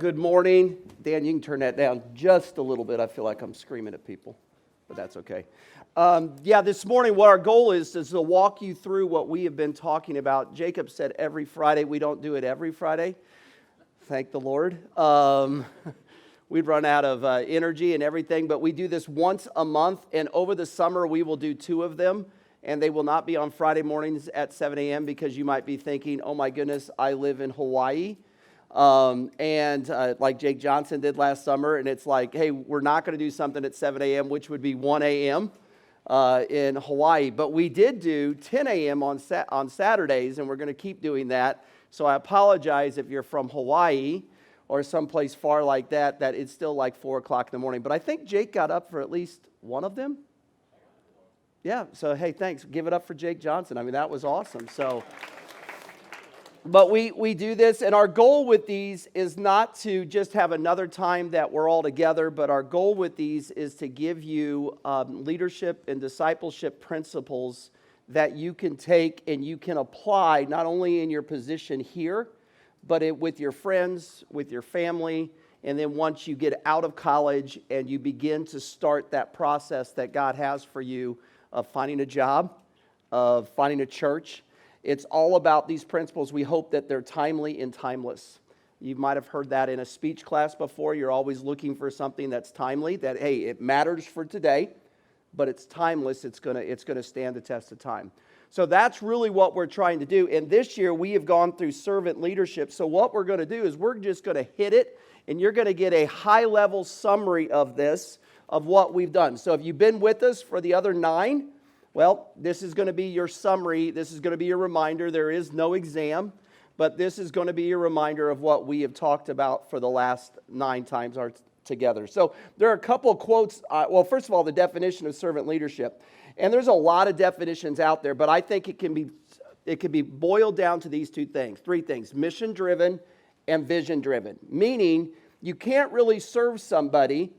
good morning. Dan, you can turn that down just a little bit. I feel like I'm screaming at people, but that's okay. This morning what our goal is to walk you through what we have been talking about. Jacob said every Friday. We don't do it every Friday. Thank the Lord. We'd run out of energy and everything, but we do this once a month, and over the summer we will do 2 of them, and they will not be on Friday mornings at 7 a.m. because you might be thinking, oh my goodness, I live in Hawaii. Like Jake Johnson did last summer, and it's like, hey, we're not going to do something at 7 a.m., which would be 1 a.m. In Hawaii. But we did do 10 a.m. on Saturdays, and we're going to keep doing that. So I apologize if you're from Hawaii or someplace far like that it's still like 4 o'clock in the morning. But I think Jake got up for at least one of them. Yeah, so hey, thanks. Give it up for Jake Johnson. I mean, that was awesome. But we do this, and our goal with these is not to just have another time that we're all together, but our goal with these is to give you leadership and discipleship principles that you can take and you can apply not only in your position here, but with your friends, with your family, and then once you get out of college and you begin to start that process that God has for you of finding a job, of finding a church. It's all about these principles. We hope that they're timely and timeless. You might have heard that in a speech class before. You're always looking for something that's timely, that, hey, it matters for today, but it's timeless. It's gonna stand the test of time. So that's really what we're trying to do. And this year, we have gone through servant leadership. So what we're going to do is we're just going to hit it, and you're going to get a high-level summary of this, of what we've done. So if you've been with us for the other 9, well, this is going to be your summary. This is going to be your reminder. There is no exam, but this is going to be your reminder of what we have talked about for the last 9 times together. So there are a couple of quotes. First of all, the definition of servant leadership. And there's a lot of definitions out there, but I think it can be boiled down to these 3 things: mission-driven and vision-driven. Meaning, you can't really serve somebody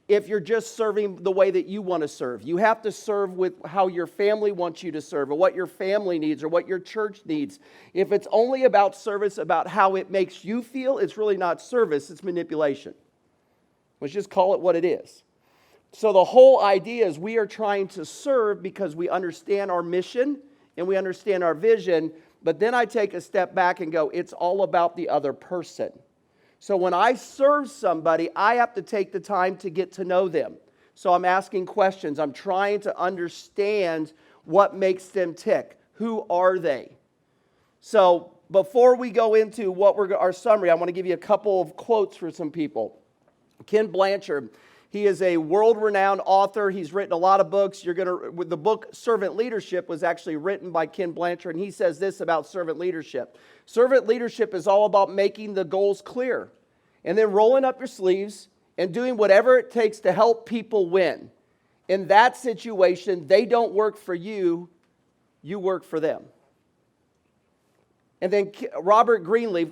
if you're just serving the way that you want to serve. You have to serve with how your family wants you to serve, or what your family needs, or what your church needs. If it's only about service, about how it makes you feel, it's really not service, it's manipulation. Let's just call it what it is. So the whole idea is we are trying to serve because we understand our mission and we understand our vision, but then I take a step back and go, it's all about the other person. So when I serve somebody, I have to take the time to get to know them. So I'm asking questions. I'm trying to understand what makes them tick. Who are they? So before we go into our summary, I want to give you a couple of quotes for some people. Ken Blanchard, he is a world-renowned author. He's written a lot of books. The book Servant Leadership was actually written by Ken Blanchard, and he says this about servant leadership. Servant leadership is all about making the goals clear and then rolling up your sleeves and doing whatever it takes to help people win. In that situation, they don't work for you, you work for them. And then Robert Greenleaf,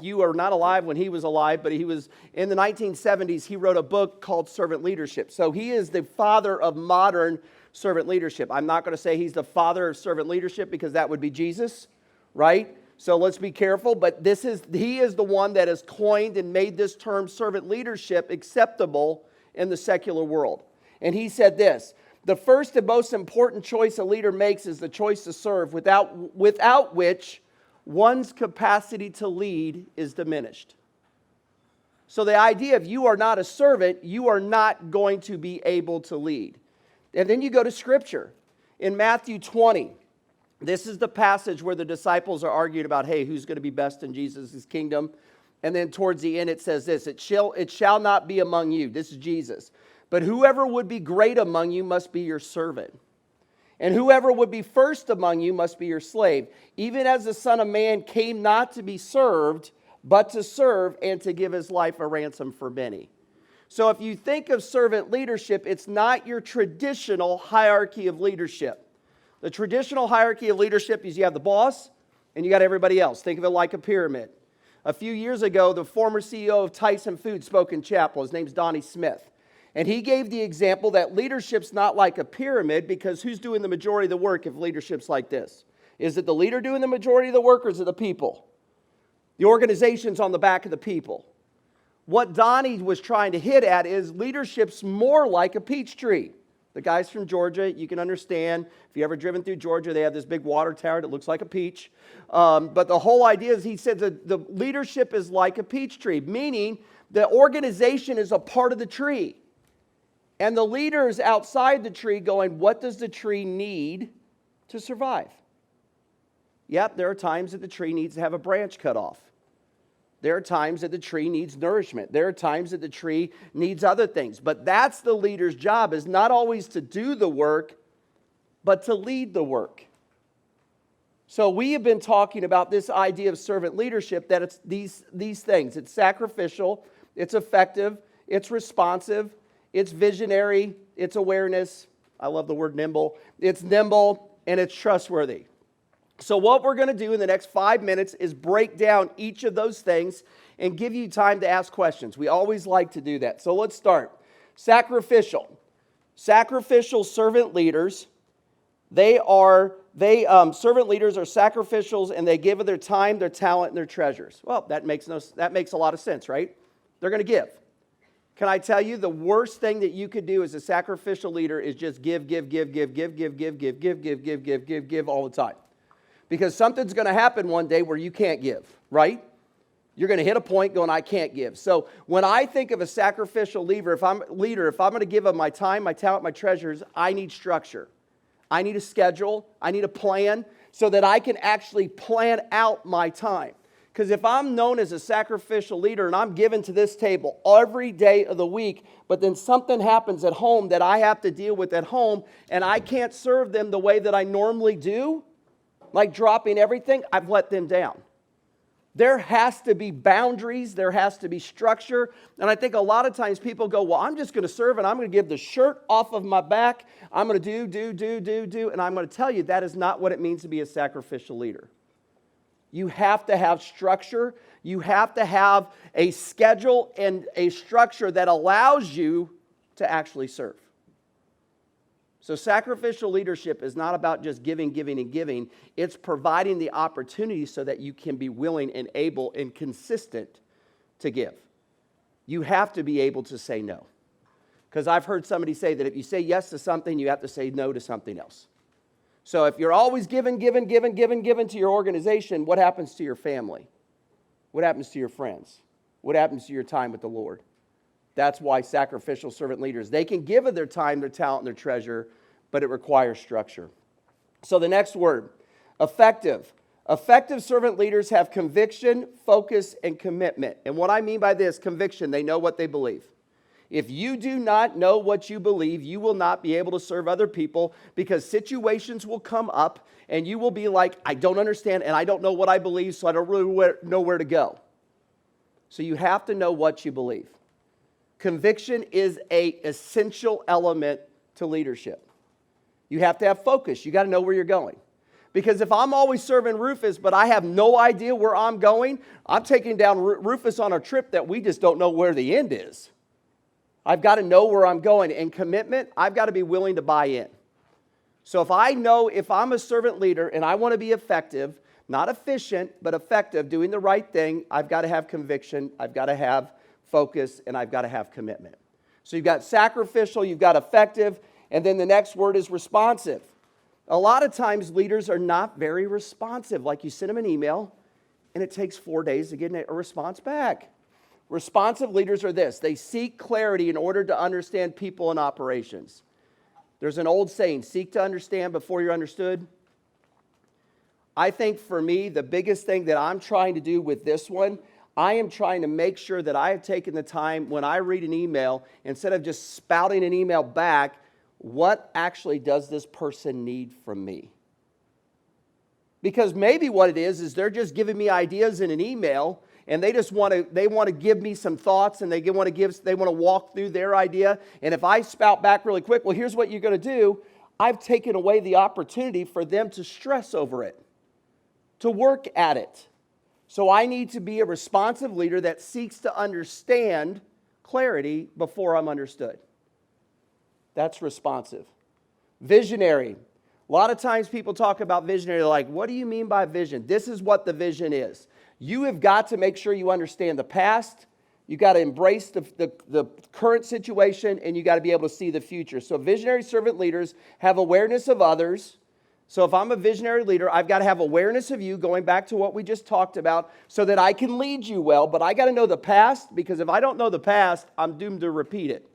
you are not alive when he was alive, but he was in the 1970s, he wrote a book called Servant Leadership. So he is the father of modern servant leadership. I'm not going to say he's the father of servant leadership because that would be Jesus, right? So let's be careful, but he is the one that has coined and made this term servant leadership acceptable in the secular world. And he said this: the first and most important choice a leader makes is the choice to serve, without which one's capacity to lead is diminished. So the idea, if you are not a servant, you are not going to be able to lead. And then you go to Scripture. In Matthew 20, this is the passage where the disciples are arguing about, hey, who's going to be best in Jesus' kingdom? And then towards the end it says this: it shall not be among you. This is Jesus. But whoever would be great among you must be your servant. And whoever would be first among you must be your slave. Even as the Son of Man came not to be served, but to serve and to give his life a ransom for many. So if you think of servant leadership, it's not your traditional hierarchy of leadership. The traditional hierarchy of leadership is you have the boss and you got everybody else. Think of it like a pyramid. A few years ago, the former CEO of Tyson Foods spoke in chapel. His name's Donnie Smith. And he gave the example that leadership's not like a pyramid, because who's doing the majority of the work if leadership's like this? Is it the leader doing the majority of the work, or is it the people? The organization's on the back of the people. What Donnie was trying to hit at is leadership's more like a peach tree. The guys from Georgia, you can understand. If you've ever driven through Georgia, they have this big water tower that looks like a peach. But the whole idea is, he said that the leadership is like a peach tree, meaning the organization is a part of the tree. And the leader is outside the tree going, what does the tree need to survive? Yep, there are times that the tree needs to have a branch cut off. There are times that the tree needs nourishment. There are times that the tree needs other things. But that's the leader's job, is not always to do the work, but to lead the work. So we have been talking about this idea of servant leadership, that it's these things. It's sacrificial, it's effective, it's responsive, it's visionary, it's awareness. I love the word nimble. It's nimble, and it's trustworthy. So what we're going to do in the next 5 minutes is break down each of those things and give you time to ask questions. We always like to do that. So let's start. Sacrificial. Sacrificial servant leaders. Servant leaders are sacrificials, and they give of their time, their talent, and their treasures. Well, that makes a lot of sense, right? They're going to give. Can I tell you, the worst thing that you could do as a sacrificial leader is just give all the time. Because something's going to happen one day where you can't give, right? You're going to hit a point going, I can't give. So when I think of a sacrificial leader, if I'm going to give of my time, my talent, my treasures, I need structure. I need a schedule. I need a plan so that I can actually plan out my time. Because if I'm known as a sacrificial leader and I'm given to this table every day of the week, but then something happens at home that I have to deal with at home, and I can't serve them the way that I normally do, like dropping everything, I've let them down. There has to be boundaries. There has to be structure. And I think a lot of times people go, well, I'm just going to serve and I'm going to give the shirt off of my back. I'm going to do. And I'm going to tell you that is not what it means to be a sacrificial leader. You have to have structure. You have to have a schedule and a structure that allows you to actually serve. So sacrificial leadership is not about just giving. It's providing the opportunity so that you can be willing and able and consistent to give. You have to be able to say no. Because I've heard somebody say that if you say yes to something, you have to say no to something else. So if you're always giving to your organization, what happens to your family? What happens to your friends? What happens to your time with the Lord? That's why sacrificial servant leaders, they can give of their time, their talent, and their treasure, but it requires structure. So the next word, effective. Effective servant leaders have conviction, focus, and commitment. And what I mean by this, conviction, they know what they believe. If you do not know what you believe, you will not be able to serve other people, because situations will come up and you will be like, I don't understand and I don't know what I believe, so I don't really know where to go. So you have to know what you believe. Conviction is an essential element to leadership. You have to have focus. You got to know where you're going. Because if I'm always serving Rufus, but I have no idea where I'm going, I'm taking down Rufus on a trip that we just don't know where the end is. I've got to know where I'm going. And commitment, I've got to be willing to buy in. So if I'm a servant leader and I want to be effective, not efficient, but effective, doing the right thing, I've got to have conviction, I've got to have focus, and I've got to have commitment. So you've got sacrificial, you've got effective, and then the next word is responsive. A lot of times leaders are not very responsive. Like you send them an email, and it takes 4 days to get a response back. Responsive leaders are this. They seek clarity in order to understand people and operations. There's an old saying, seek to understand before you're understood. I think for me, the biggest thing that I'm trying to do with this one, I am trying to make sure that I have taken the time when I read an email, instead of just spouting an email back, what actually does this person need from me? Because maybe what it is they're just giving me ideas in an email, and they want to give me some thoughts, and they want to walk through their idea. And if I spout back really quick, well, here's what you're going to do. I've taken away the opportunity for them to stress over it, to work at it. So I need to be a responsive leader that seeks to understand clarity before I'm understood. That's responsive. Visionary. A lot of times people talk about visionary, they're like, what do you mean by vision? This is what the vision is. You have got to make sure you understand the past. You got to embrace the current situation, and you got to be able to see the future. So visionary servant leaders have awareness of others. So if I'm a visionary leader, I've got to have awareness of you, going back to what we just talked about, so that I can lead you well. But I got to know the past, because if I don't know the past, I'm doomed to repeat it.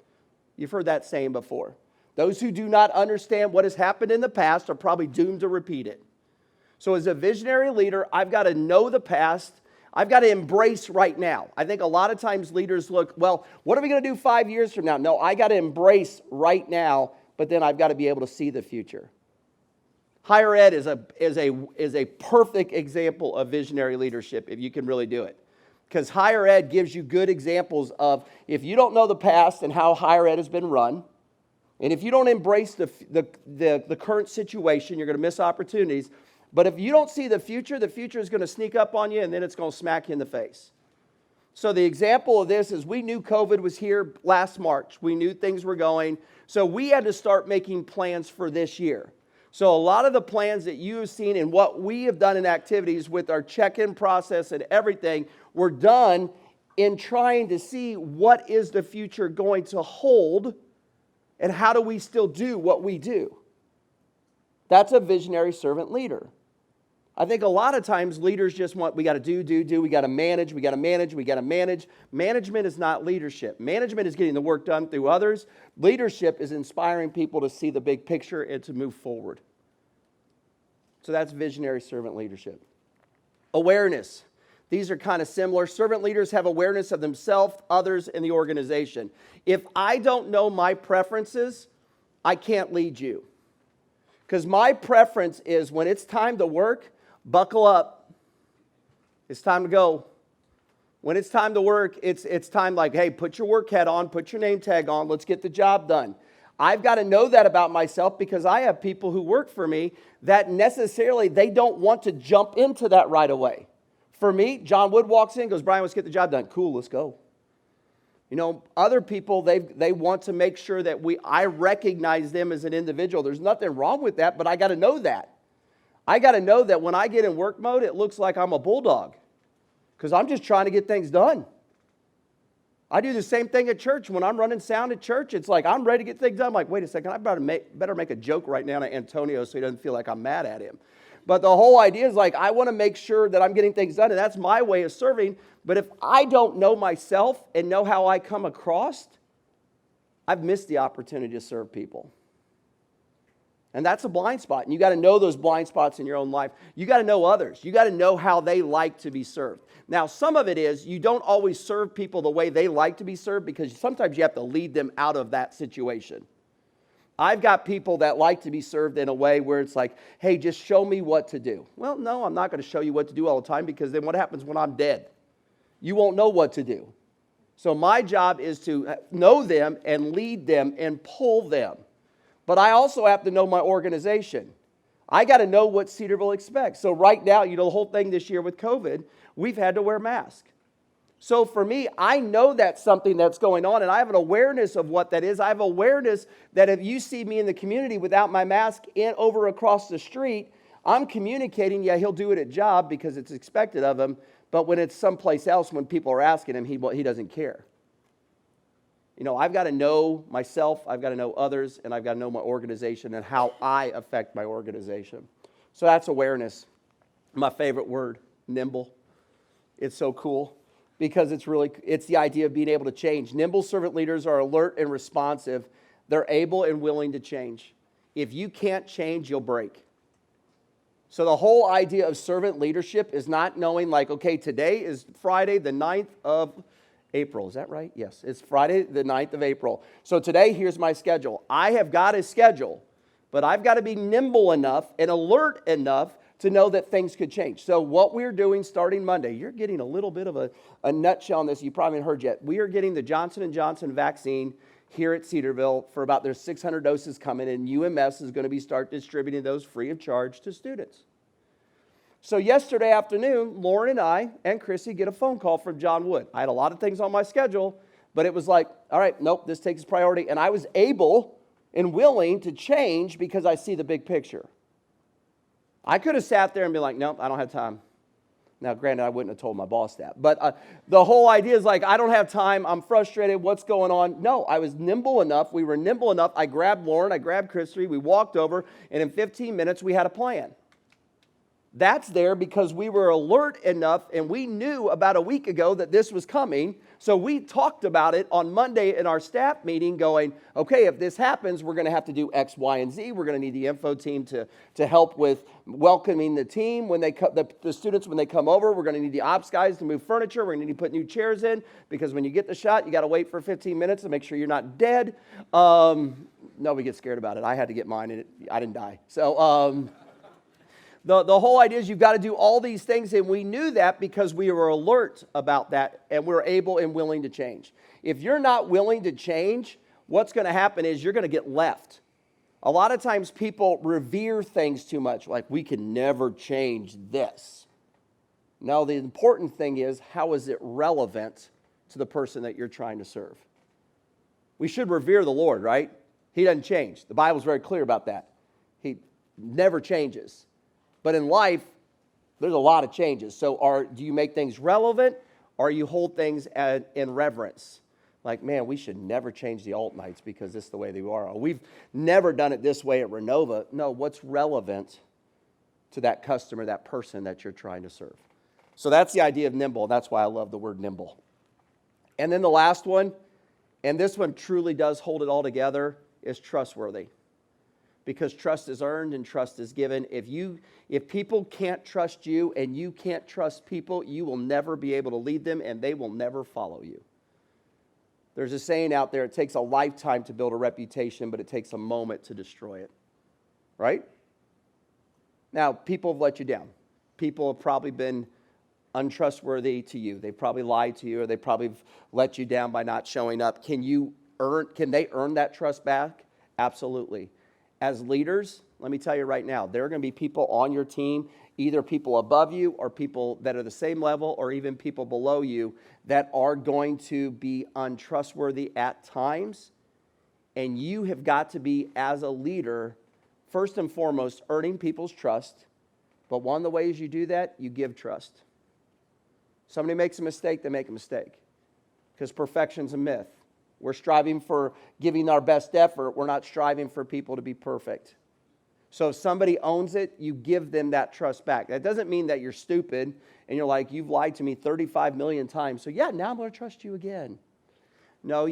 You've heard that saying before. Those who do not understand what has happened in the past are probably doomed to repeat it. So as a visionary leader, I've got to know the past. I've got to embrace right now. I think a lot of times leaders look, well, what are we going to do 5 years from now? No, I got to embrace right now, but then I've got to be able to see the future. Higher ed is a perfect example of visionary leadership, if you can really do it. Because higher ed gives you good examples of, if you don't know the past and how higher ed has been run, and if you don't embrace the current situation, you're going to miss opportunities. But if you don't see the future is going to sneak up on you, and then it's going to smack you in the face. So the example of this is, we knew COVID was here last March. We knew things were going. So we had to start making plans for this year. So a lot of the plans that you have seen and what we have done in activities with our check-in process and everything were done in trying to see what is the future going to hold, and how do we still do what we do. That's a visionary servant leader. I think a lot of times leaders just want, we got to do, we got to manage. Management is not leadership. Management is getting the work done through others. Leadership is inspiring people to see the big picture and to move forward. So that's visionary servant leadership. Awareness. These are kind of similar. Servant leaders have awareness of themselves, others, and the organization. If I don't know my preferences, I can't lead you. Because my preference is, when it's time to work, buckle up. It's time to go. When it's time to work, it's time, like, hey, put your work hat on, put your name tag on, let's get the job done. I've got to know that about myself, because I have people who work for me that necessarily, they don't want to jump into that right away. For me, John Wood walks in and goes, Brian, let's get the job done. Cool, let's go. You know, other people, they want to make sure that I recognize them as an individual. There's nothing wrong with that, but I got to know that. I got to know that when I get in work mode, it looks like I'm a bulldog, because I'm just trying to get things done. I do the same thing at church. When I'm running sound at church, it's like I'm ready to get things done. I'm like, wait a second, I better make a joke right now to Antonio so he doesn't feel like I'm mad at him. But the whole idea is, like, I want to make sure that I'm getting things done, and that's my way of serving. But if I don't know myself and know how I come across, I've missed the opportunity to serve people. And that's a blind spot. And you got to know those blind spots in your own life. You got to know others. You got to know how they like to be served. Now, some of it is, you don't always serve people the way they like to be served, because sometimes you have to lead them out of that situation. I've got people that like to be served in a way where it's like, hey, just show me what to do. Well, no, I'm not going to show you what to do all the time, because then what happens when I'm dead? You won't know what to do. So my job is to know them and lead them and pull them. But I also have to know my organization. I got to know what Cedarville expects. So right now, the whole thing this year with COVID, we've had to wear masks. So for me, I know that's something that's going on, and I have an awareness of what that is. I have awareness that if you see me in the community without my mask over across the street, I'm communicating, yeah, he'll do it at job because it's expected of him, but when it's someplace else, when people are asking him, he doesn't care. I've got to know myself, I've got to know others, and I've got to know my organization and how I affect my organization. So that's awareness. My favorite word, nimble. It's so cool, because it's the idea of being able to change. Nimble servant leaders are alert and responsive. They're able and willing to change. If you can't change, you'll break. So the whole idea of servant leadership is not knowing, like, okay, today is Friday the 9th of April. Is that right? Yes, it's Friday the 9th of April. So today, here's my schedule. I have got a schedule, but I've got to be nimble enough and alert enough to know that things could change. So what we're doing starting Monday, you're getting a little bit of a nutshell on this you probably haven't heard yet. We are getting the Johnson & Johnson vaccine here at Cedarville for about, there's 600 doses coming, and UMS is going to start distributing those free of charge to students. So yesterday afternoon, Lauren and I and Chrissy get a phone call from John Wood. I had a lot of things on my schedule, but it was like, all right, nope, this takes priority. And I was able and willing to change because I see the big picture. I could have sat there and been like, nope, I don't have time. Now, granted, I wouldn't have told my boss that. But the whole idea is like, I don't have time. I'm frustrated. What's going on? No, I was nimble enough. We were nimble enough. I grabbed Lauren. I grabbed Christy. We walked over. And in 15 minutes, we had a plan. That's there because we were alert enough and we knew about a week ago that this was coming. So we talked about it on Monday in our staff meeting going, okay, if this happens, we're going to have to do X, Y, and Z. We're going to need the info team to help with welcoming the team when they the students when they come over. We're going to need the ops guys to move furniture. We're going to need to put new chairs in because when you get the shot, you got to wait for 15 minutes to make sure you're not dead. Nobody gets scared about it. I had to get mine and I didn't die. So... The whole idea is you've got to do all these things, and we knew that because we were alert about that, and we're able and willing to change. If you're not willing to change, what's going to happen is you're going to get left. A lot of times people revere things too much, like we can never change this. No, the important thing is, how is it relevant to the person that you're trying to serve? We should revere the Lord, right? He doesn't change. The Bible's very clear about that. He never changes. But in life, there's a lot of changes. So do you make things relevant or you hold things in reverence? Like, man, we should never change the alt nights because this is the way they are. Or we've never done it this way at Renova. No, what's relevant to that customer, that person that you're trying to serve? So that's the idea of nimble. That's why I love the word nimble. And then the last one, and this one truly does hold it all together, is trustworthy. Because trust is earned and trust is given. If people can't trust you and you can't trust people, you will never be able to lead them and they will never follow you. There's a saying out there, it takes a lifetime to build a reputation, but it takes a moment to destroy it. Right? Now, people have let you down. People have probably been untrustworthy to you. They probably lied to you or they probably let you down by not showing up. Can they earn that trust back? Absolutely. As leaders, let me tell you right now, there are going to be people on your team, either people above you or people that are the same level or even people below you that are going to be untrustworthy at times. And you have got to be, as a leader, first and foremost, earning people's trust. But one of the ways you do that, you give trust. Somebody makes a mistake, they make a mistake. Because perfection's a myth. We're striving for giving our best effort. We're not striving for people to be perfect. So if somebody owns it, you give them that trust back. That doesn't mean that you're stupid and you're like, you've lied to me 35 million times. So yeah, now I'm going to trust you again. No,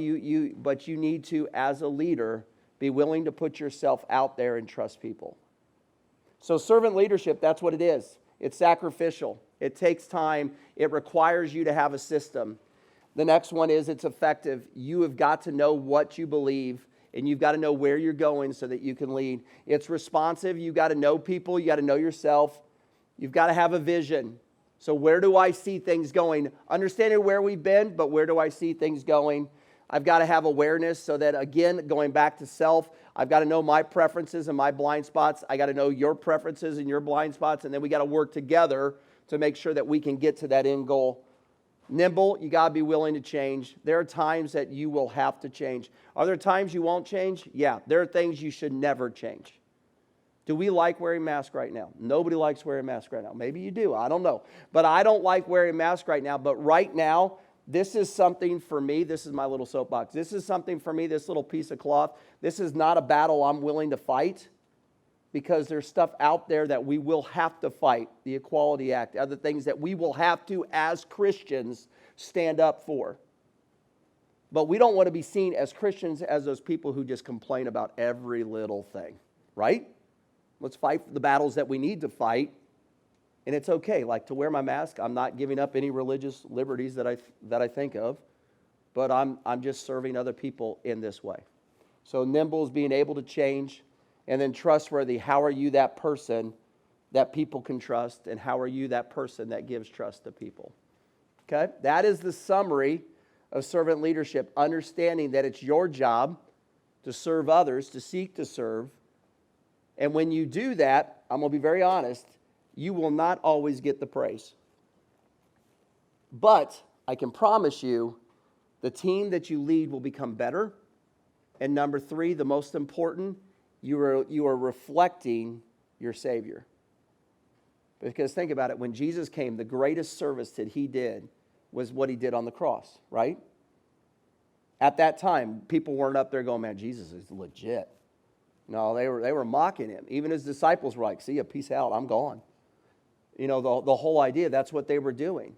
but you need to, as a leader, be willing to put yourself out there and trust people. So servant leadership, that's what it is. It's sacrificial. It takes time. It requires you to have a system. The next one is it's effective. You have got to know what you believe, and you've got to know where you're going so that you can lead. It's responsive. You've got to know people. You got to know yourself. You've got to have a vision. So where do I see things going? Understanding where we've been, but where do I see things going? I've got to have awareness so that, again, going back to self, I've got to know my preferences and my blind spots. I got to know your preferences and your blind spots, and then we got to work together to make sure that we can get to that end goal. Nimble, you got to be willing to change. There are times that you will have to change. Are there times you won't change? Yeah, there are things you should never change. Do we like wearing masks right now? Nobody likes wearing masks right now. Maybe you do. I don't know. But I don't like wearing masks right now. But right now, this is something for me. This is my little soapbox. This is something for me, this little piece of cloth. This is not a battle I'm willing to fight. Because there's stuff out there that we will have to fight, the Equality Act, other things that we will have to, as Christians, stand up for. But we don't want to be seen as Christians as those people who just complain about every little thing, right? Let's fight the battles that we need to fight, and it's okay. Like to wear my mask, I'm not giving up any religious liberties that I think of, but I'm just serving other people in this way. So nimble is being able to change. And then trustworthy, how are you that person that people can trust? And how are you that person that gives trust to people? Okay? That is the summary of servant leadership. Understanding that it's your job to serve others, to seek to serve. And when you do that, I'm going to be very honest, you will not always get the praise. But I can promise you, the team that you lead will become better. And number 3, the most important, you are reflecting your Savior. Because think about it, when Jesus came, the greatest service that he did was what he did on the cross, right? At that time, people weren't up there going, man, Jesus is legit. No, they were mocking him. Even his disciples were like, see ya, peace out, I'm gone. You know, the whole idea, that's what they were doing.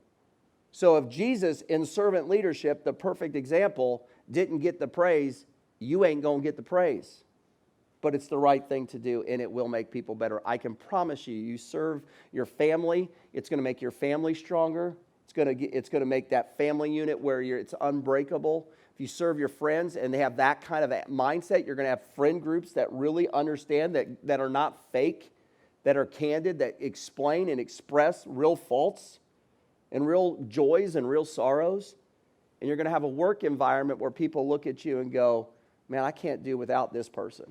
So if Jesus, in servant leadership, the perfect example, didn't get the praise, you ain't going to get the praise. But it's the right thing to do, and it will make people better. I can promise you, you serve your family, it's going to make your family stronger. It's going to make that family unit where it's unbreakable. If you serve your friends and they have that kind of mindset, you're going to have friend groups that really understand, that are not fake, that are candid, that explain and express real faults and real joys and real sorrows. And you're going to have a work environment where people look at you and go, man, I can't do without this person.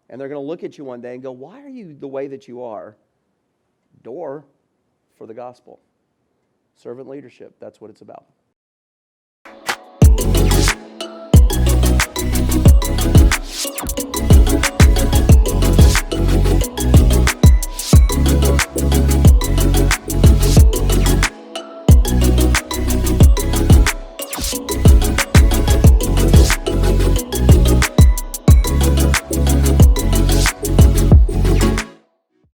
And they're going to look at you one day and go, why are you the way that you are? Door for the gospel. Servant leadership, that's what it's about.